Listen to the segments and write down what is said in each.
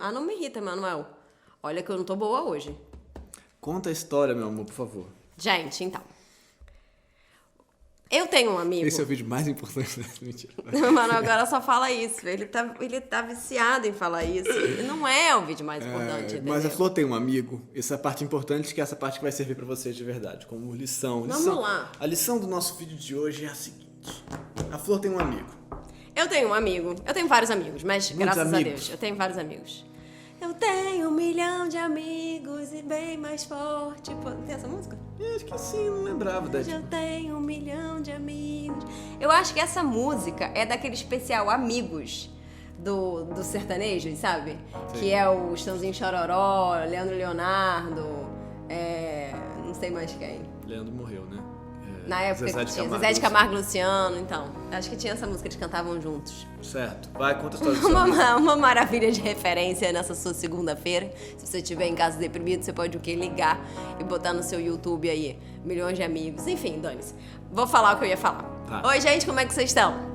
Ah, não me irrita, Manuel. Olha que eu não tô boa hoje. Conta a história, meu amor, por favor. Gente, então. Eu tenho um amigo... Esse é o vídeo mais importante da mentira. O Manuel agora só fala isso. Ele tá viciado em falar isso. E não é o vídeo mais importante, entendeu? Mas a Flor tem um amigo. Essa é a parte importante, que é essa parte que vai servir pra vocês de verdade, como lição. Vamos lá. A lição do nosso vídeo de hoje é a seguinte. A Flor tem um amigo. Eu tenho um amigo. Eu tenho vários amigos, mas Muitos graças amigos. a Deus, eu tenho vários amigos. Eu tenho 1 milhão de amigos e bem mais forte. Pô, tem essa música? Eu acho que sim, não lembrava da Hoje eu tenho 1 milhão de amigos. Eu acho que essa música é daquele especial Amigos do sertanejo, sabe? Sim. Que é o Estãozinho Chororó, Leandro Leonardo, não sei mais quem. Leandro morreu, né? Na época Zezé que de tinha Camargo Zezé de Camargo e Luciano, então. Acho que tinha essa música, eles cantavam juntos. Certo. Vai, conta a história do seu amigo. Uma maravilha de referência nessa sua segunda-feira. Se você estiver em casa deprimido, você pode o quê? Ligar e botar no seu YouTube aí, milhões de amigos. Enfim, dane-se. Vou falar o que eu ia falar. Tá. Oi, gente, como é que vocês estão?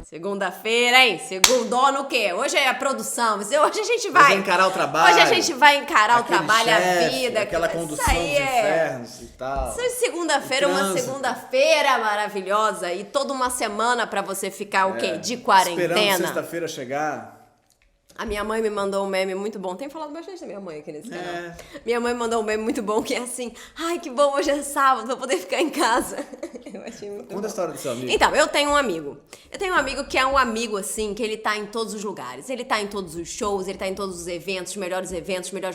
Segunda-feira, hein? Segundou no quê? Hoje é a produção. Hoje a gente vai... Vai encarar o trabalho. Hoje a gente vai encarar Aquele o trabalho, chefe, a vida. aquela isso condução aí dos infernos e tal. Isso é segunda-feira, O uma trânsito. segunda-feira maravilhosa e toda uma semana pra você ficar o quê? De quarentena. Esperando sexta-feira chegar. A minha mãe me mandou um meme muito bom. Tenho falado bastante da minha mãe aqui nesse canal. É. Minha mãe mandou um meme muito bom que é assim: ai, que bom, hoje é sábado, vou poder ficar em casa. Eu achei muito Conta bom. a história do seu amigo. Então, eu tenho um amigo. Eu tenho um amigo que é um amigo, assim, que ele tá em todos os lugares. Ele tá em todos os shows, ele tá em todos os eventos, melhores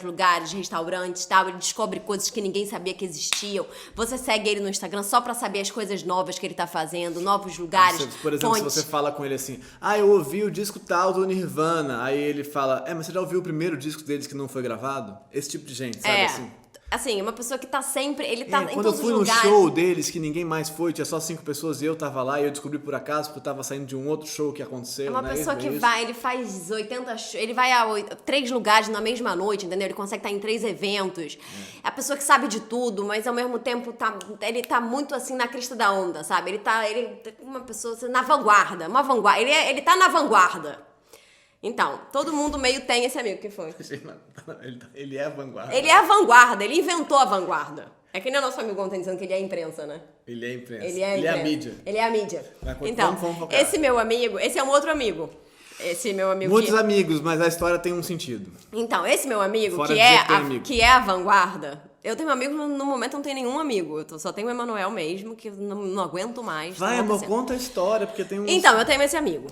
lugares, restaurantes e tal. Ele descobre coisas que ninguém sabia que existiam. Você segue ele no Instagram só pra saber as coisas novas que ele tá fazendo, novos lugares. Por exemplo, fontes. se você fala com ele assim, eu ouvi o disco tal do Nirvana, aí ele fala, mas você já ouviu o primeiro disco deles que não foi gravado? Esse tipo de gente, sabe assim? Assim, uma pessoa que tá sempre... Ele tá em Quando eu todos fui os no lugares. show deles, que ninguém mais foi, tinha só 5 pessoas e eu tava lá, e eu descobri por acaso, porque eu tava saindo de um outro show que aconteceu. É uma né? pessoa Isso, que isso. vai, ele faz 80 shows, ele vai a 3 lugares na mesma noite, entendeu? Ele consegue estar em 3 eventos. É a pessoa que sabe de tudo, mas ao mesmo tempo ele tá muito assim na crista da onda, sabe? Ele é uma pessoa assim, na vanguarda, ele tá na vanguarda. Então, todo mundo meio tem esse amigo que foi. Ele é a vanguarda. Ele é a vanguarda, ele inventou a vanguarda. É que nem o nosso amigo ontem dizendo que ele é a imprensa, né? Ele é a imprensa. Ele é a imprensa. mídia. Ele é a mídia. Mas Então, vamos focar. esse meu amigo, esse é um outro amigo. Esse meu amigo Muitos amigos, mas a história tem um sentido. Então, esse meu amigo, Fora que dizer que tem amigo. que é a vanguarda, eu tenho amigos, no momento não tenho nenhum amigo. Eu só tenho o Emanuel mesmo, que eu não aguento mais. Vai, tá amor, acontecendo. conta a história, porque tem um... Então, eu tenho esse amigo.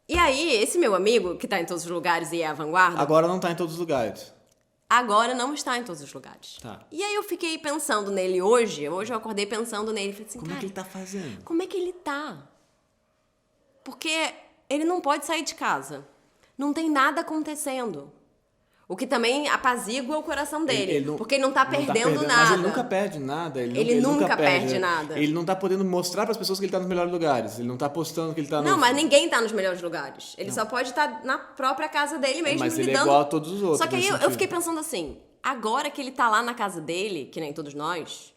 E aí, esse meu amigo, que tá em todos os lugares e é a vanguarda, Agora não tá em todos os lugares. agora não está em todos os lugares. Tá. E aí eu fiquei pensando nele hoje eu acordei pensando nele. Falei assim, Como é cara, que ele tá fazendo? como é que ele tá? Porque ele não pode sair de casa. Não tem nada acontecendo. O que também apazigua o coração dele. Porque ele não tá perdendo nada. Mas ele nunca perde nada. Ele nunca perde nada. Ele não tá podendo mostrar pras pessoas que ele tá nos melhores lugares. Ele não tá postando que ele tá Não, mas ninguém tá nos melhores lugares. Ele só pode estar na própria casa dele mesmo. Mas ele lidando... é igual a todos os outros. Só que aí nesse eu sentido. fiquei pensando assim, agora que ele tá lá na casa dele, que nem todos nós,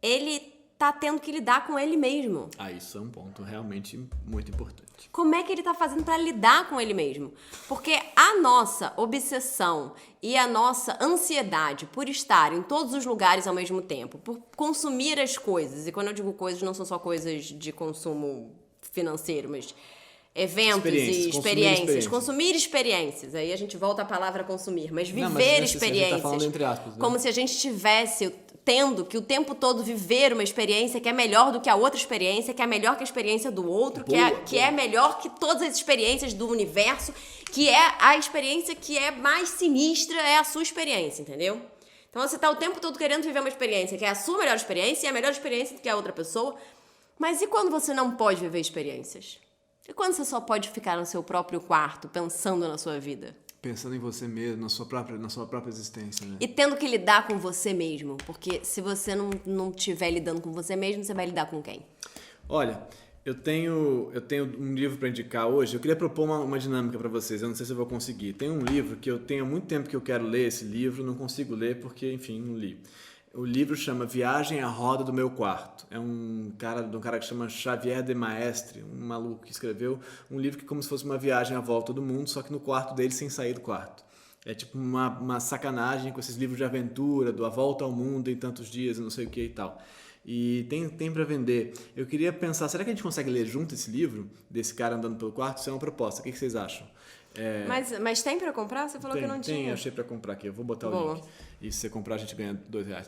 ele tá tendo que lidar com ele mesmo. Isso é um ponto realmente muito importante. Como é que ele tá fazendo pra lidar com ele mesmo? Porque a nossa obsessão e a nossa ansiedade por estar em todos os lugares ao mesmo tempo, por consumir as coisas, e quando eu digo coisas, não são só coisas de consumo financeiro, mas eventos e experiências. Consumir experiências. Aí a gente volta à palavra consumir, mas viver Não, mas a gente experiências. tá falando entre aspas, né? Como se a gente estivesse tendo que o tempo todo viver uma experiência que é melhor do que a outra experiência, que é melhor que a experiência do outro, que é melhor que todas as experiências do universo, que é a experiência que é mais sinistra, é a sua experiência, entendeu? Então você tá o tempo todo querendo viver uma experiência que é a sua melhor experiência e a melhor experiência do que a outra pessoa. Mas e quando você não pode viver experiências? E quando você só pode ficar no seu próprio quarto, pensando na sua vida? Pensando em você mesmo, na sua própria existência, né? E tendo que lidar com você mesmo. Porque se você não estiver lidando com você mesmo, você vai lidar com quem? Olha, eu tenho um livro para indicar hoje. Eu queria propor uma dinâmica para vocês. Eu não sei se eu vou conseguir. Tem um livro que eu tenho há muito tempo que eu quero ler esse livro. Não consigo ler porque, enfim, não li. O livro chama Viagem à Roda do Meu Quarto. É um cara que chama Xavier de Maestre, um maluco que escreveu um livro que é como se fosse uma viagem à volta do mundo, só que no quarto dele sem sair do quarto. É tipo uma sacanagem com esses livros de aventura, do A Volta ao Mundo em tantos dias e não sei o que e tal. E tem para vender. Eu queria pensar, será que a gente consegue ler junto esse livro, desse cara andando pelo quarto? Isso é uma proposta. O que vocês acham? Mas tem pra comprar? Você falou que não tinha. Tem, achei pra comprar aqui. Eu vou botar Boa. o link. E se você comprar, a gente ganha R$2.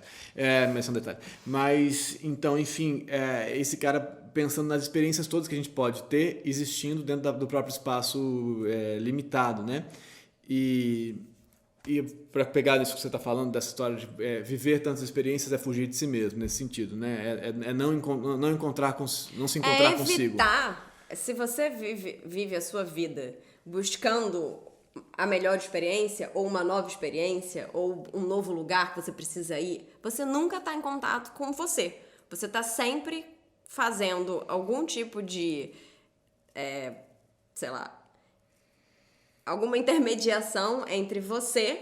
Mas são detalhes. Mas, então, enfim, esse cara pensando nas experiências todas que a gente pode ter existindo dentro do próprio espaço limitado, né? E para pegar isso que você está falando, dessa história de viver tantas experiências é fugir de si mesmo, nesse sentido, né? Não se encontrar consigo. Evitar, se você vive a sua vida buscando a melhor experiência, ou uma nova experiência, ou um novo lugar que você precisa ir, você nunca está em contato com você. Você está sempre fazendo algum tipo de, sei lá, alguma intermediação entre você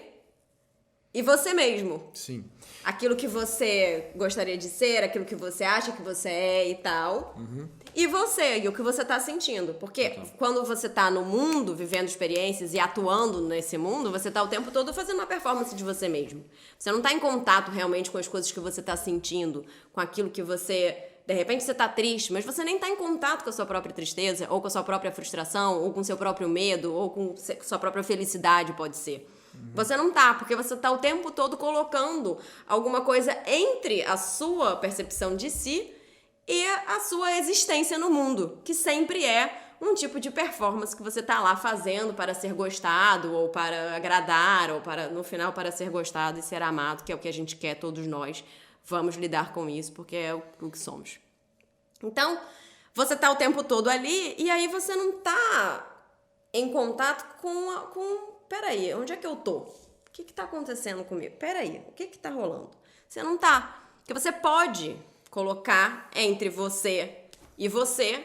e você mesmo. Sim. Aquilo que você gostaria de ser, aquilo que você acha que você é e tal. Uhum. E você, e o que você tá sentindo. Porque quando você tá no mundo, vivendo experiências e atuando nesse mundo, você tá o tempo todo fazendo uma performance de você mesmo. Você não tá em contato realmente com as coisas que você tá sentindo, com aquilo que você... De repente você tá triste, mas você nem tá em contato com a sua própria tristeza, ou com a sua própria frustração, ou com o seu próprio medo, ou com a sua própria felicidade, pode ser. Você não tá, porque você tá o tempo todo colocando alguma coisa entre a sua percepção de si e a sua existência no mundo, que sempre é um tipo de performance que você tá lá fazendo para ser gostado, ou para agradar, ou para, no final, para ser gostado e ser amado, que é o que a gente quer, todos nós. Vamos lidar com isso, porque é o que somos. Então, você tá o tempo todo ali, e aí você não tá em contato com peraí, onde é que eu tô? O que tá acontecendo comigo? Peraí, o que tá rolando? Você não tá. Porque você pode colocar entre você e você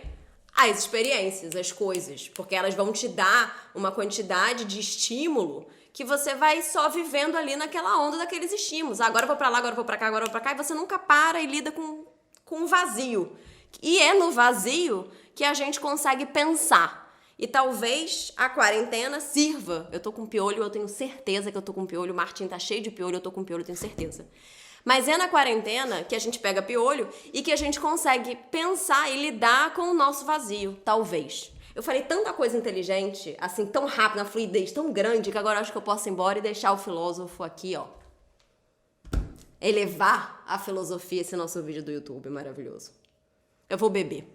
as experiências, as coisas, porque elas vão te dar uma quantidade de estímulo que você vai só vivendo ali naquela onda daqueles estímulos. Agora eu vou pra lá, agora eu vou pra cá, agora eu vou pra cá, e você nunca para e lida com o vazio. E é no vazio que a gente consegue pensar. E talvez a quarentena sirva. Eu tô com piolho, eu tenho certeza que eu tô com piolho. O Martim tá cheio de piolho, eu tô com piolho, eu tenho certeza. Mas é na quarentena que a gente pega piolho e que a gente consegue pensar e lidar com o nosso vazio, talvez. Eu falei tanta coisa inteligente, assim, tão rápido, uma fluidez tão grande, que agora eu acho que eu posso ir embora e deixar o filósofo aqui, ó. Elevar a filosofia, esse nosso vídeo do YouTube maravilhoso. Eu vou beber.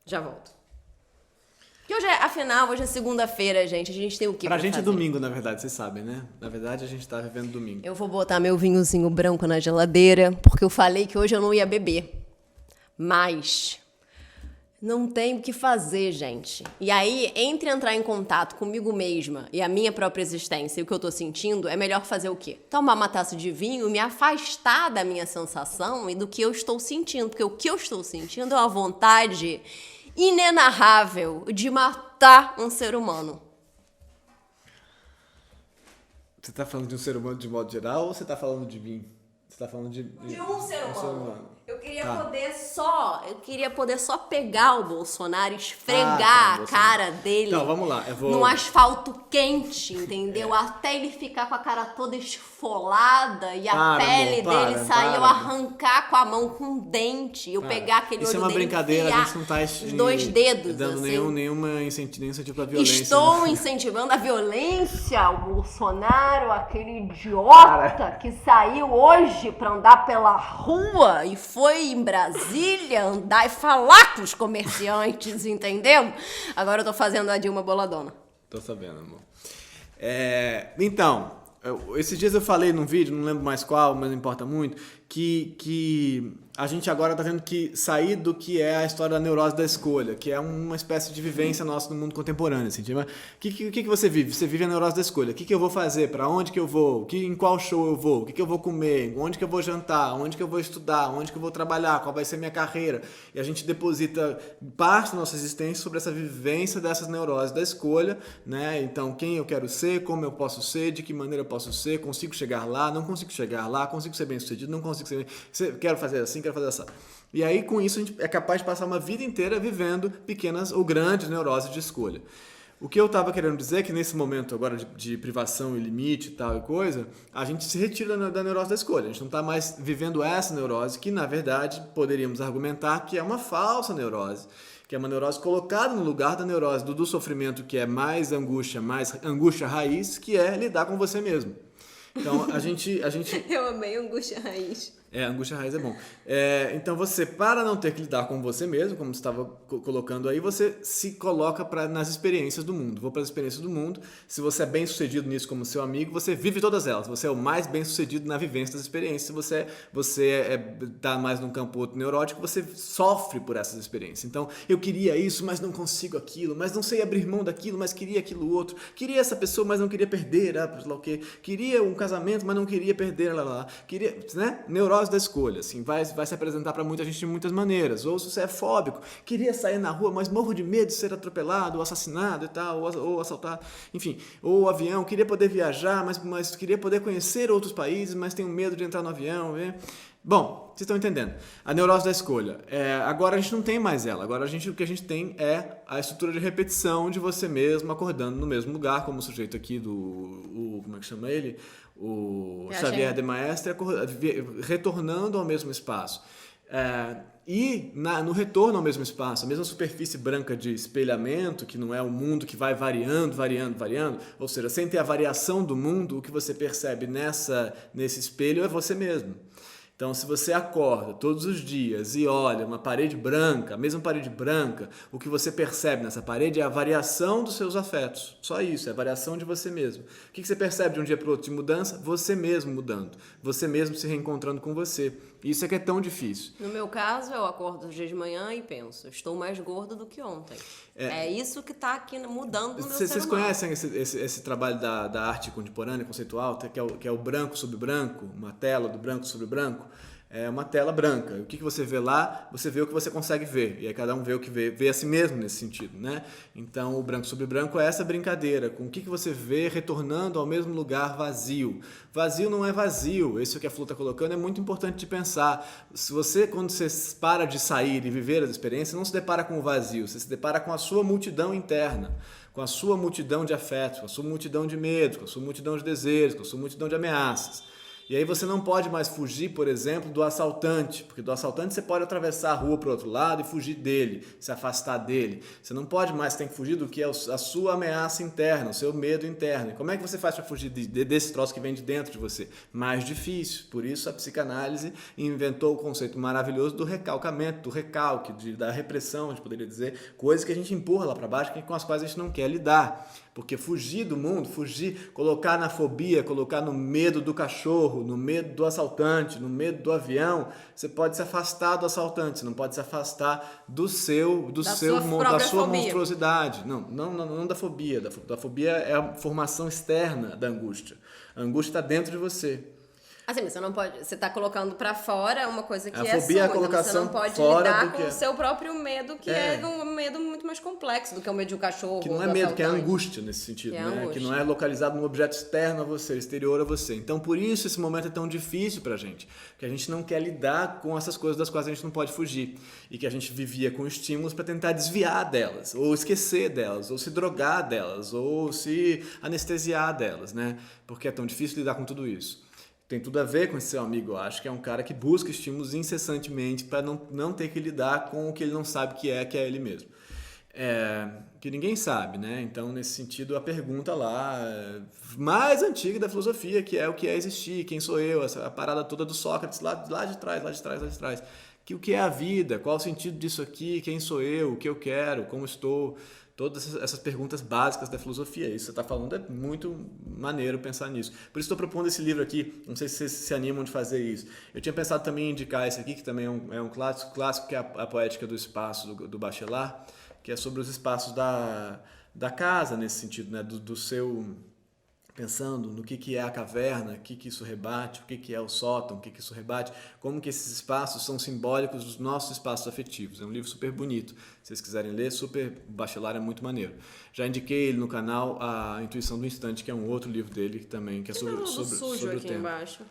Já volto. Que hoje hoje é segunda-feira, gente. A gente tem o quê pra gente fazer? É domingo, na verdade, vocês sabem, né? Na verdade, a gente tá vivendo domingo. Eu vou botar meu vinhozinho branco na geladeira, porque eu falei que hoje eu não ia beber. Mas não tem o que fazer, gente. E aí, entre entrar em contato comigo mesma e a minha própria existência e o que eu tô sentindo, é melhor fazer o quê? Tomar uma taça de vinho e me afastar da minha sensação e do que eu estou sentindo. Porque o que eu estou sentindo é uma vontade inenarrável de matar um ser humano. Você tá falando de um ser humano de modo geral ou você tá falando de mim? Você tá falando de um ser humano. Eu queria poder só pegar o Bolsonaro e esfregar a cara dele Então, vamos lá. no asfalto quente, entendeu? Até ele ficar com a cara toda esfolada e a pele dele sair, eu arrancar com a mão com um dente, eu pegar aquele olho dele. Isso é uma brincadeira, a gente não tá os dois dedos, dando assim. nenhum incentivo pra violência. Estou incentivando a violência, o Bolsonaro, aquele idiota que saiu hoje pra andar pela rua e foi em Brasília andar e falar com os comerciantes, entendeu? Agora eu tô fazendo a Dilma Boladona. Tô sabendo, amor. Então, esses dias eu falei num vídeo, não lembro mais qual, mas não importa muito, que a gente agora tá tendo que sair do que é a história da neurose da escolha, que é uma espécie de vivência nossa no mundo contemporâneo, assim. O que você vive? Você vive a neurose da escolha. O que eu vou fazer? Pra onde que eu vou? Em qual show eu vou? O que eu vou comer? Onde que eu vou jantar? Onde que eu vou estudar? Onde que eu vou trabalhar? Qual vai ser a minha carreira? E a gente deposita parte da nossa existência sobre essa vivência dessas neuroses da escolha, né? Então, quem eu quero ser, como eu posso ser, de que maneira eu posso ser, consigo chegar lá, não consigo chegar lá, consigo ser bem-sucedido, não consigo consigo quero fazer assim, quero fazer assim. E aí, com isso, a gente é capaz de passar uma vida inteira vivendo pequenas ou grandes neuroses de escolha. O que eu estava querendo dizer é que nesse momento agora de privação e limite e tal e coisa, a gente se retira da neurose da escolha. A gente não está mais vivendo essa neurose que, na verdade, poderíamos argumentar que é uma falsa neurose, que é uma neurose colocada no lugar da neurose do sofrimento, que é mais angústia raiz, que é lidar com você mesmo. Então, a gente... Eu amei angústia raiz. Angústia raiz é bom. Então você, para não ter que lidar com você mesmo, como você estava colocando aí, você se coloca nas experiências do mundo. Vou para as experiências do mundo. Se você é bem sucedido nisso como seu amigo, você vive todas elas. Você é o mais bem sucedido na vivência das experiências. Se você está mais num campo outro neurótico, você sofre por essas experiências. Então, eu queria isso, mas não consigo aquilo, mas não sei abrir mão daquilo, mas queria aquilo outro. Queria essa pessoa, mas não queria perder, sei lá o quê. Queria um casamento, mas não queria perder, Queria, né? Neurose da escolha, assim, vai se apresentar para muita gente de muitas maneiras. Ou se você é fóbico, queria sair na rua, mas morro de medo de ser atropelado, ou assassinado e tal, ou assaltado, enfim, ou avião, queria poder viajar, mas queria poder conhecer outros países, mas tenho medo de entrar no avião, né? Bom, vocês estão entendendo. A neurose da escolha. Agora a gente não tem mais ela. Agora o que a gente tem é a estrutura de repetição de você mesmo acordando no mesmo lugar, como o sujeito aqui como é que chama ele? O Xavier de Maestre, retornando ao mesmo espaço. No retorno ao mesmo espaço, a mesma superfície branca de espelhamento, que não é o mundo que vai variando, ou seja, sem ter a variação do mundo, o que você percebe nesse espelho é você mesmo. Então, se você acorda todos os dias e olha uma parede branca, a mesma parede branca, o que você percebe nessa parede é a variação dos seus afetos. Só isso, é a variação de você mesmo. O que você percebe de um dia para o outro de mudança? Você mesmo mudando. Você mesmo se reencontrando com você. Isso é que é tão difícil. No meu caso, eu acordo os dias de manhã e penso, estou mais gordo do que ontem. É isso que está aqui mudando no meu ser humano. Vocês conhecem esse trabalho da arte contemporânea, conceitual, que é o branco sobre branco, uma tela do branco sobre branco? É uma tela branca. O que você vê lá, você vê o que você consegue ver. E aí cada um vê o que vê a si mesmo nesse sentido, né? Então o branco sobre branco é essa brincadeira, com o que você vê retornando ao mesmo lugar vazio. Vazio não é vazio. Isso que a Flu está colocando é muito importante de pensar. Quando você para de sair e viver as experiências, não se depara com o vazio, você se depara com a sua multidão interna, com a sua multidão de afetos, com a sua multidão de medos, com a sua multidão de desejos, com a sua multidão de ameaças. E aí você não pode mais fugir, por exemplo, do assaltante, porque do assaltante você pode atravessar a rua para o outro lado e fugir dele, se afastar dele. Você não pode mais, tem que fugir do que é a sua ameaça interna, o seu medo interno. E como é que você faz para fugir desse troço que vem de dentro de você? Mais difícil. Por isso a psicanálise inventou o conceito maravilhoso do recalcamento, do recalque, da repressão, a gente poderia dizer, coisas que a gente empurra lá para baixo, com as quais a gente não quer lidar. Porque fugir do mundo, colocar na fobia, colocar no medo do cachorro, no medo do assaltante, no medo do avião, você pode se afastar do assaltante, você não pode se afastar da sua monstruosidade. Não da fobia. Da fobia é a formação externa da angústia. A angústia está dentro de você. Assim, mas você não pode. Você está colocando para fora uma coisa que a fobia é a colocação então você não pode fora lidar com o seu próprio medo, que é um medo muito mais complexo do que o medo de um cachorro. Que não é medo, que é angústia nesse sentido, né? Que não é localizado num objeto externo a você, exterior a você. Então, por isso esse momento é tão difícil pra gente, porque a gente não quer lidar com essas coisas das quais a gente não pode fugir e que a gente vivia com estímulos para tentar desviar delas, ou esquecer delas, ou se drogar delas, ou se anestesiar delas, né? Porque é tão difícil lidar com tudo isso. Tem tudo a ver com esse seu amigo, eu acho que é um cara que busca estímulos incessantemente para não ter que lidar com o que ele não sabe que é ele mesmo. Que ninguém sabe, né? Então, nesse sentido, a pergunta lá mais antiga da filosofia, que é o que é existir, quem sou eu, a parada toda do Sócrates lá de trás. Que o que é a vida, qual o sentido disso aqui, quem sou eu, o que eu quero, como estou... Todas essas perguntas básicas da filosofia. Isso que você está falando é muito maneiro pensar nisso. Por isso estou propondo esse livro aqui. Não sei se vocês se animam de fazer isso. Eu tinha pensado também em indicar esse aqui, que também é um clássico, que é a Poética do Espaço, do Bachelard, que é sobre os espaços da casa, nesse sentido, né? do seu... Pensando no que é a caverna, o que isso rebate, o que é o sótão, o que isso rebate, como que esses espaços são simbólicos dos nossos espaços afetivos. É um livro super bonito. Se vocês quiserem ler, Bachelard é muito maneiro. Já indiquei ele no canal A Intuição do Instante, que é um outro livro dele também, que é sobre o sujo tema. Aqui embaixo.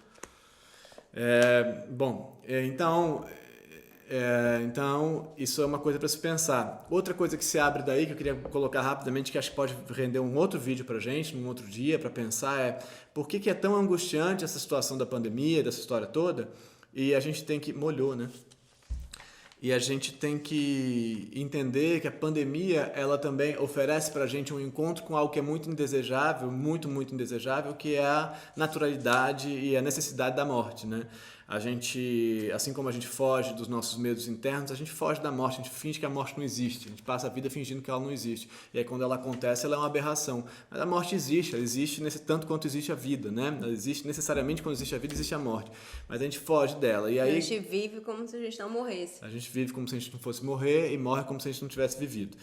Então, isso é uma coisa para se pensar. Outra coisa que se abre daí, que eu queria colocar rapidamente, que acho que pode render um outro vídeo para a gente, num outro dia, para pensar, por que é tão angustiante essa situação da pandemia, dessa história toda, e a gente tem que... Molhou, né? E a gente tem que entender que a pandemia, ela também oferece para a gente um encontro com algo que é muito indesejável, muito, muito indesejável, que é a naturalidade e a necessidade da morte, né? A gente, assim como a gente foge dos nossos medos internos, a gente foge da morte, a gente finge que a morte não existe, a gente passa a vida fingindo que ela não existe. E aí quando ela acontece, ela é uma aberração. Mas a morte existe, ela existe tanto quanto existe a vida, né? Ela existe necessariamente quando existe a vida, existe a morte. Mas a gente foge dela. E aí, a gente vive como se a gente não morresse. A gente vive como se a gente não fosse morrer e morre como se a gente não tivesse vivido.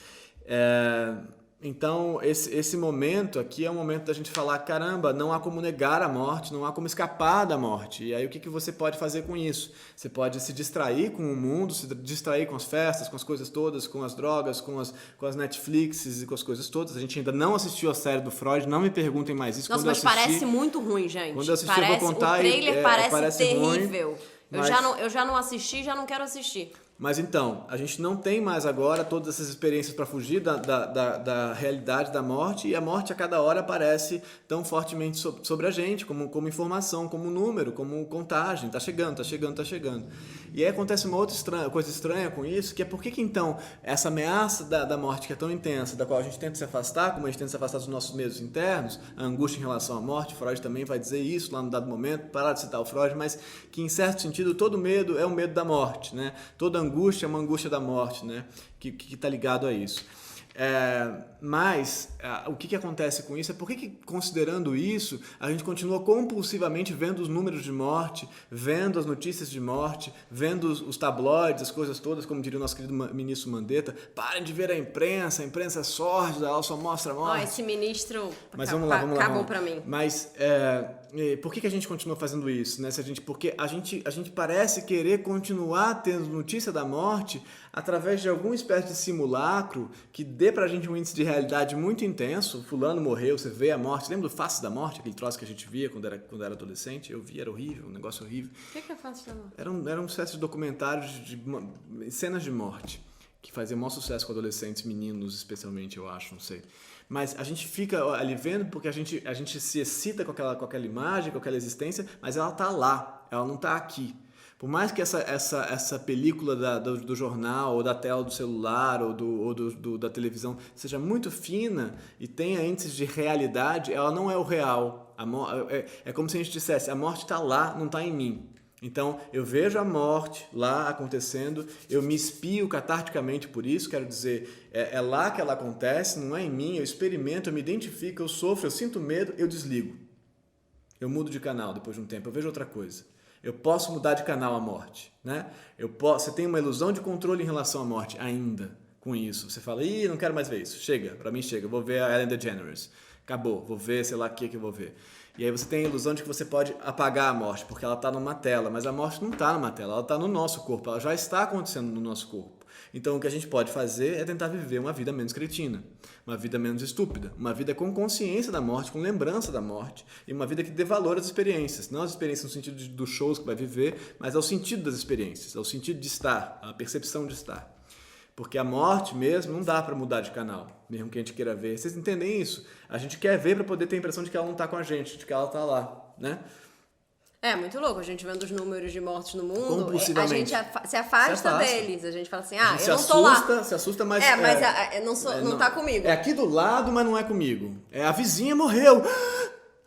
Então, esse momento aqui é um momento da gente falar, caramba, não há como negar a morte, não há como escapar da morte. E aí o que você pode fazer com isso? Você pode se distrair com o mundo, se distrair com as festas, com as coisas todas, com as drogas, com as Netflixes e com as coisas todas. A gente ainda não assistiu a série do Freud, não me perguntem mais isso. Nossa, mas parece muito ruim, gente. Quando eu assisti, eu vou contar. O trailer parece terrível. Ruim, eu já não assisti, já não quero assistir. Mas então, a gente não tem mais agora todas essas experiências para fugir da realidade da morte, e a morte a cada hora aparece tão fortemente sobre a gente, como informação, como número, como contagem, tá chegando. E aí acontece uma outra coisa estranha com isso, que é por que então essa ameaça da morte que é tão intensa, da qual a gente tenta se afastar, como a gente tenta se afastar dos nossos medos internos, a angústia em relação à morte, Freud também vai dizer isso lá no dado momento, parar de citar o Freud, mas que em certo sentido todo medo é um medo da morte, né? Toda angústia é uma angústia da morte, né? Que está ligado a isso. Mas o que acontece com isso é por que, considerando isso, a gente continua compulsivamente vendo os números de morte, vendo as notícias de morte, vendo os tabloides, as coisas todas, como diria o nosso querido ministro Mandetta. Parem de ver a imprensa é sórdida, ela só mostra a morte. Esse ministro acabou para mim. Mas por que a gente continua fazendo isso? Né? Porque a gente parece querer continuar tendo notícia da morte através de alguma espécie de simulacro que dê pra gente um índice de realidade muito intenso. Fulano morreu, você vê a morte. Lembra do Faces da Morte? Aquele troço que a gente via quando era adolescente? Eu vi, era horrível, um negócio horrível. O que é Faces da Morte? Era uma espécie de documentários de cenas de morte, que fazia maior sucesso com adolescentes, meninos especialmente, eu acho, não sei. Mas a gente fica ali vendo porque a gente se excita com aquela imagem, com aquela existência, mas ela tá lá, ela não tá aqui. Por mais que essa película do jornal, ou da tela do celular, ou da televisão seja muito fina e tenha índices de realidade, ela não é o real. É como se a gente dissesse, a morte está lá, não está em mim. Então, eu vejo a morte lá acontecendo, eu me espio catarticamente por isso, quero dizer, é lá que ela acontece, não é em mim, eu experimento, eu me identifico, eu sofro, eu sinto medo, eu desligo. Eu mudo de canal depois de um tempo, eu vejo outra coisa. Eu posso mudar de canal à morte, né? Você tem uma ilusão de controle em relação à morte ainda com isso. Você fala, não quero mais ver isso. Chega, pra mim chega. Vou ver a Ellen DeGeneres. Acabou, vou ver, sei lá o que eu vou ver. E aí você tem a ilusão de que você pode apagar a morte, porque ela está numa tela. Mas a morte não está numa tela, ela está no nosso corpo. Ela já está acontecendo no nosso corpo. Então o que a gente pode fazer é tentar viver uma vida menos cretina, uma vida menos estúpida, uma vida com consciência da morte, com lembrança da morte, e uma vida que dê valor às experiências, não às experiências no sentido dos shows que vai viver, mas ao sentido das experiências, ao sentido de estar, à percepção de estar. Porque a morte mesmo não dá para mudar de canal, mesmo que a gente queira ver. Vocês entendem isso? A gente quer ver para poder ter a impressão de que ela não está com a gente, de que ela está lá, né? É muito louco, a gente vendo os números de mortes no mundo, compulsivamente. a gente se afasta deles, a gente fala assim, eu não tô lá. Se assusta, mas... não tá comigo. É aqui do lado, mas não é comigo. A vizinha morreu.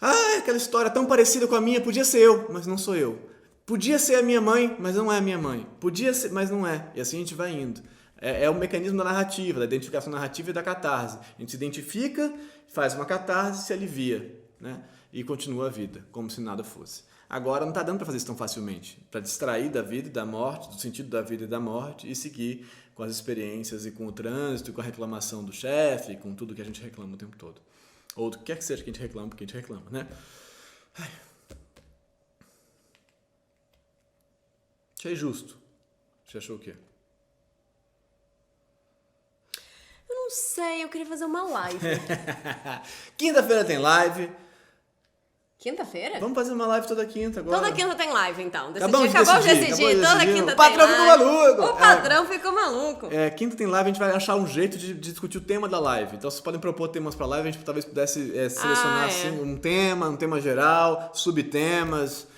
Aquela história tão parecida com a minha, podia ser eu, mas não sou eu. Podia ser a minha mãe, mas não é a minha mãe. Podia ser, mas não é. E assim a gente vai indo. É o mecanismo da narrativa, da identificação narrativa e da catarse. A gente se identifica, faz uma catarse e se alivia, né? E continua a vida, como se nada fosse. Agora não está dando para fazer isso tão facilmente, para distrair da vida e da morte, do sentido da vida e da morte, e seguir com as experiências e com o trânsito, e com a reclamação do chefe, com tudo que a gente reclama o tempo todo. Ou do que quer que seja que a gente reclama, porque a gente reclama, né? Achei justo. Você achou o quê? Eu não sei, eu queria fazer uma live. Quinta-feira tem live. Quinta-feira? Vamos fazer uma live toda quinta agora. Toda quinta tem live, então. Acabamos de Toda decidir. quinta O patrão tem ficou live. maluco. O patrão ficou maluco. Quinta tem live, a gente vai achar um jeito de discutir o tema da live. Então vocês podem propor temas pra live, a gente talvez pudesse selecionar assim, um tema geral, subtemas.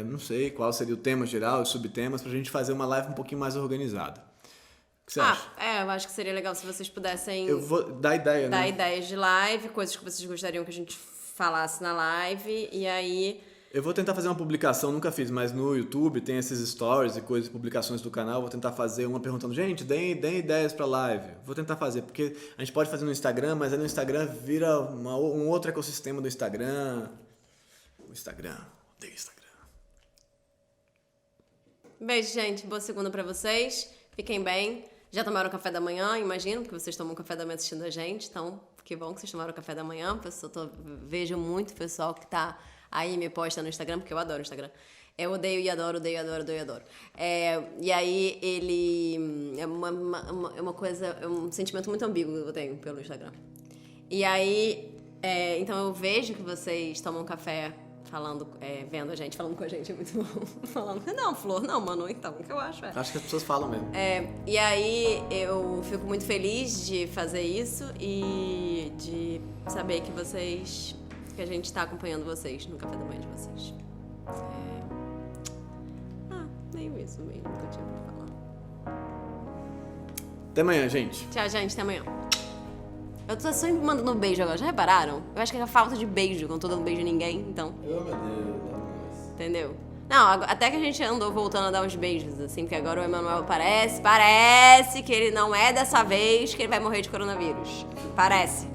Não sei qual seria o tema geral, os subtemas, pra gente fazer uma live um pouquinho mais organizada. O que você acha? Eu acho que seria legal se vocês pudessem... Eu vou dar ideia, né? Dar ideias de live, coisas que vocês gostariam que a gente falasse na live, e aí... Eu vou tentar fazer uma publicação, nunca fiz, mas no YouTube tem esses stories e coisas, publicações do canal, vou tentar fazer uma perguntando, gente, deem ideias pra live. Vou tentar fazer, porque a gente pode fazer no Instagram, mas aí no Instagram vira um outro ecossistema do Instagram. O Instagram, odeio Instagram. Beijo, gente. Boa segunda pra vocês. Fiquem bem. Já tomaram café da manhã, imagino, porque vocês tomam café da manhã assistindo a gente. Então, que bom que vocês tomaram café da manhã. Vejo muito pessoal que tá aí me posta no Instagram, porque eu adoro o Instagram. Eu odeio e adoro, odeio e adoro. E aí, ele... É uma coisa... É um sentimento muito ambíguo que eu tenho pelo Instagram. E aí... Então, eu vejo que vocês tomam café... vendo a gente, falando com a gente, é muito bom. Falando, não, Flor, não, Manu, então, o que eu acho Acho que as pessoas falam mesmo. E aí eu fico muito feliz de fazer isso e de saber que que a gente tá acompanhando vocês no café da manhã de vocês. Meio isso mesmo que eu tinha pra falar. Até amanhã, gente. Tchau, gente, até amanhã. Eu tô sempre mandando beijo agora, já repararam? Eu acho que é a falta de beijo, quando eu tô dando beijo a ninguém, então. Meu Deus. Entendeu? Não, até que a gente andou voltando a dar uns beijos, assim, porque agora o Emanuel parece que ele não é dessa vez que ele vai morrer de coronavírus. Parece.